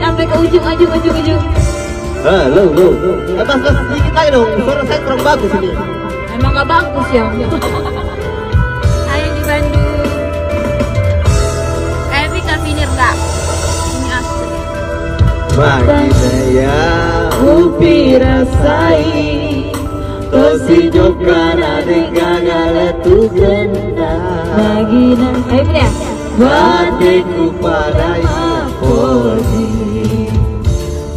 Bikin sampai ke ujung. Halo, mas sedikit lagi dong, suara saya kurang bagus ini. Emang gak bagus ya? Ayo di Bandung. Vika Vinir gak? Ini asli. Bagi saya upi rasai, tosi jokan adek gagal tu genda. Bagi nang, ayo ya. Batikku padai poji,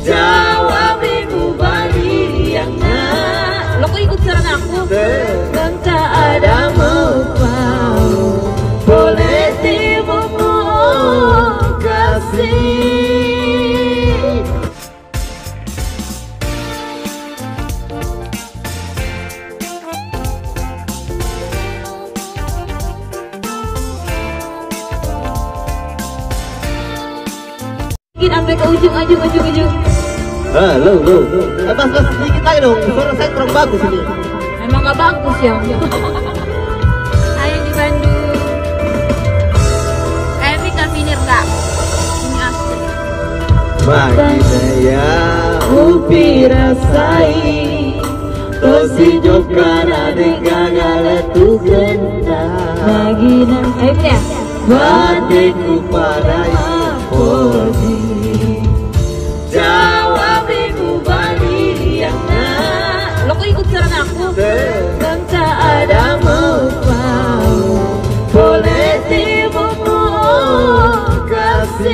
jawab ibu balik yang nak. Lo kok ikut saran aku? Dan tak ada mau boleh timumu kasih. Bikin sampai ke ujung. Halo, mas sedikit lagi dong, suara saya kurang bagus ini. Emang gak bagus ya? Ayo di Bandung. Vika Vinir gak? Ini asli. Bagi saya upi rasai, tosi jokan adek gagal tu genda. Bagi nang, ayo ya. Batikku padai poji, jawab ibu balik yang nak. Lo kok ikut saran aku? Dan tak ada mau boleh timumu kasih.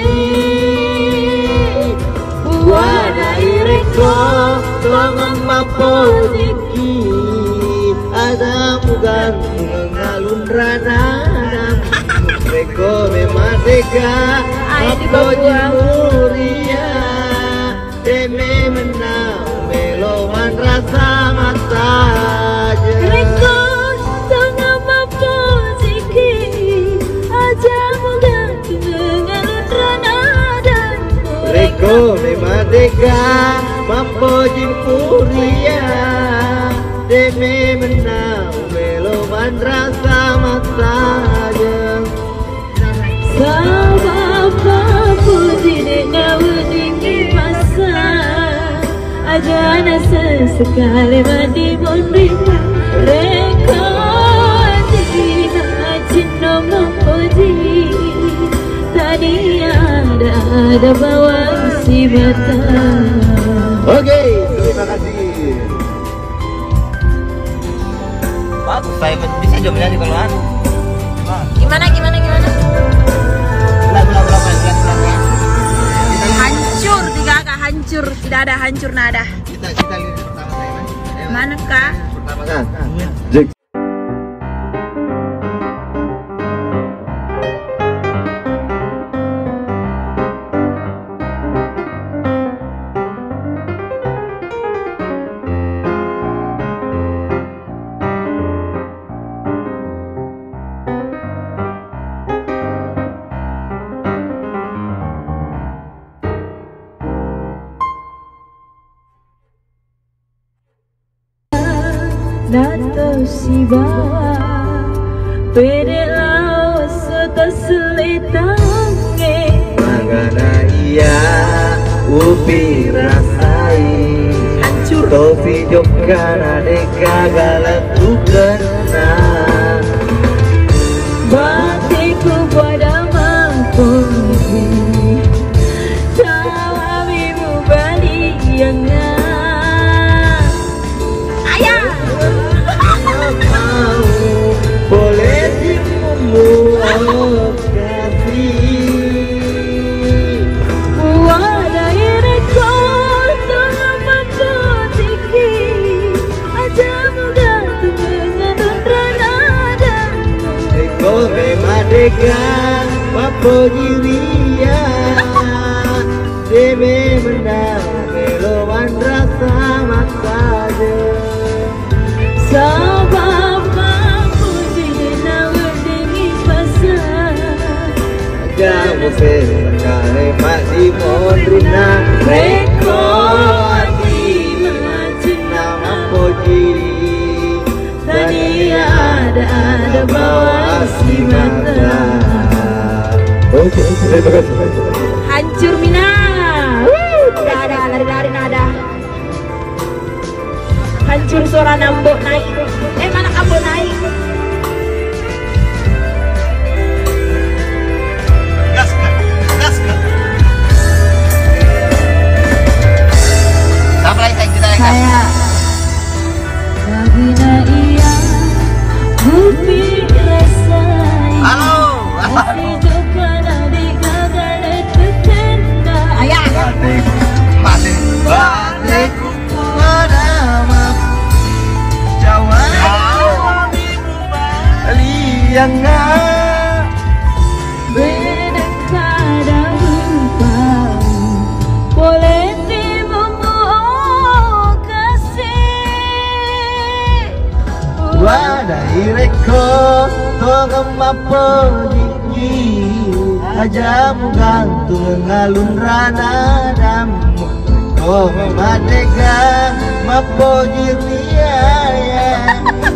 Buana ireko longan mapodiki, ada mugan mengalun ranam. Reko memadega mapoji muria, deme menang meloman rasa mata aja. Reko tengah mapoziki, aja mudah mengalun ranadan. Reko memadega mapoji muria, deme menang meloman rasa mata aja. Sabab puji dengan tinggi masa, aja nasa sekali mandi mondri. Reka tidak cinta mempuji, tadi ada bawa si mata. Oke, terima kasih. Bagus, saya bisa juga menyanyi kalau anu. Gimana? Hancur, hancur, tidak ada hancur nada. Kita lihat pertama saya. Manakah? Pertama kan. Jek. Nato si bawa pede lao soto seletange. Magana iya upi rasai, Hancur. tofi jokan adek gagal tu kena. Batikku pada mampuji, jawab ibu balik yang boleh timumu kasih. Wadai reko tengah mapotiki, aja mudah mengalun ranadan. Reko memadega mapoji ria, deme menang meloman rasa mata. Sabab puji nawa dingin pasar, Kamu sekali masih mondrina. Reko ati Cina mampoji, tadi ada bawa si mata. Oke, terima kasih. Hancur Mina. suara nambok naik. Mana kamu naik? Gaskan. Siapa lagi yang kita Saya lagi na iya bumi rasai. Halo. Itu kana di kagane tutenda. Ayah. Balik madama Jawa lianga Bedak kada lupa boleh dibawa kasih. Wadai reko Togama pojiki Ajamu gantung ngalun rana damu Oh madega Mapojiriya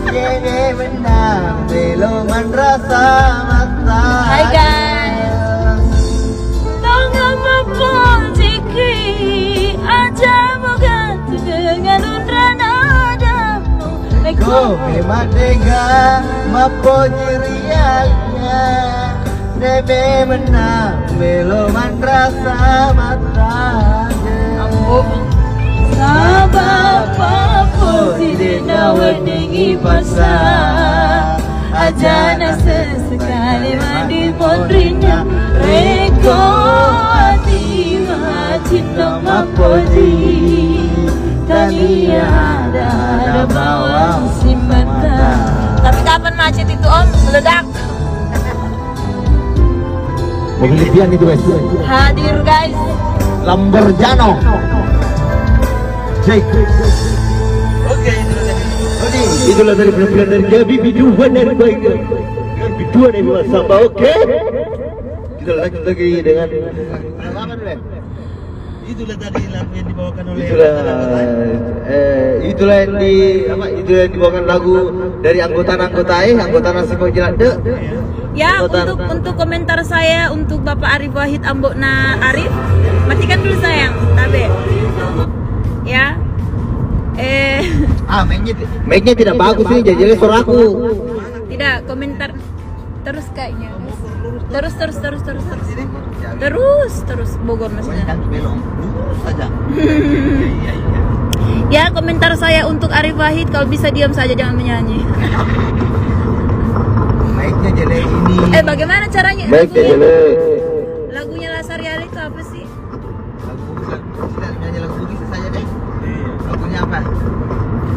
Jene benang Beloman rasa mata. Hai guys. Togama pojiki Ajamu gantung ngalun rana damu. Kome madega Mapojiriya Nebe menang Beloman rasa mata. Sabab apa tidak nawadingi pasar Ajana sesekali mandi mondrinya Reko hati cinta mapoji Tania ada bawang simata. Tapi kapan macet itu om? Meledak. Mobil Lipian itu guys. Hadir guys. Lamborghini. Jake. Oke, itulah dari penampilan dari Gabi Biduan dari Baik. Gabi Biduan dari Wasamba, oke? Kita lanjut lagi dengan itulah tadi lagu yang dibawakan oleh itulah yang dibawakan lagu dari anggota nasi Jelande. Ya, untuk komentar saya untuk Bapak Arif Wahid Ambokna Arif, matikan dulu sayang, tabe. Ya. Mic-nya tidak bagus ini, jadi suaraku. Tidak, komentar terus kayaknya. Terus Bogor maksudnya. Lurus saja. Ya, komentar saya untuk Arif Wahid, kalau bisa diam saja jangan menyanyi. Mic-nya jelek ini. Bagaimana caranya? Mic-nya jelek. Lagunya Lasariali itu apa sih? Nyanyi lagu bisa saja deh. Lagunya apa?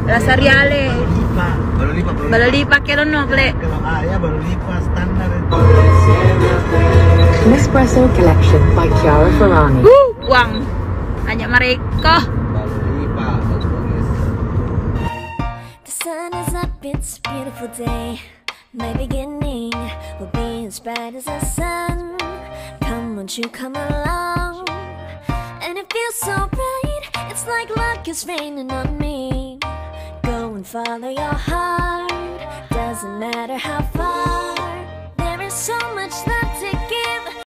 Lasariale. Baru lipat. Balali pakai lono, ple. Kalau Arya baru lipat standar itu. Nespresso Collection by Chiara Ferrani. Uang. Hanya mereka. Baru lipat, bagus. The sun is up, it's a beautiful day. My beginning will be as bright as the sun. Come, won't you come along? And it feels so bright, it's like luck is raining on me. Go and follow your heart, doesn't matter how far. There is so much left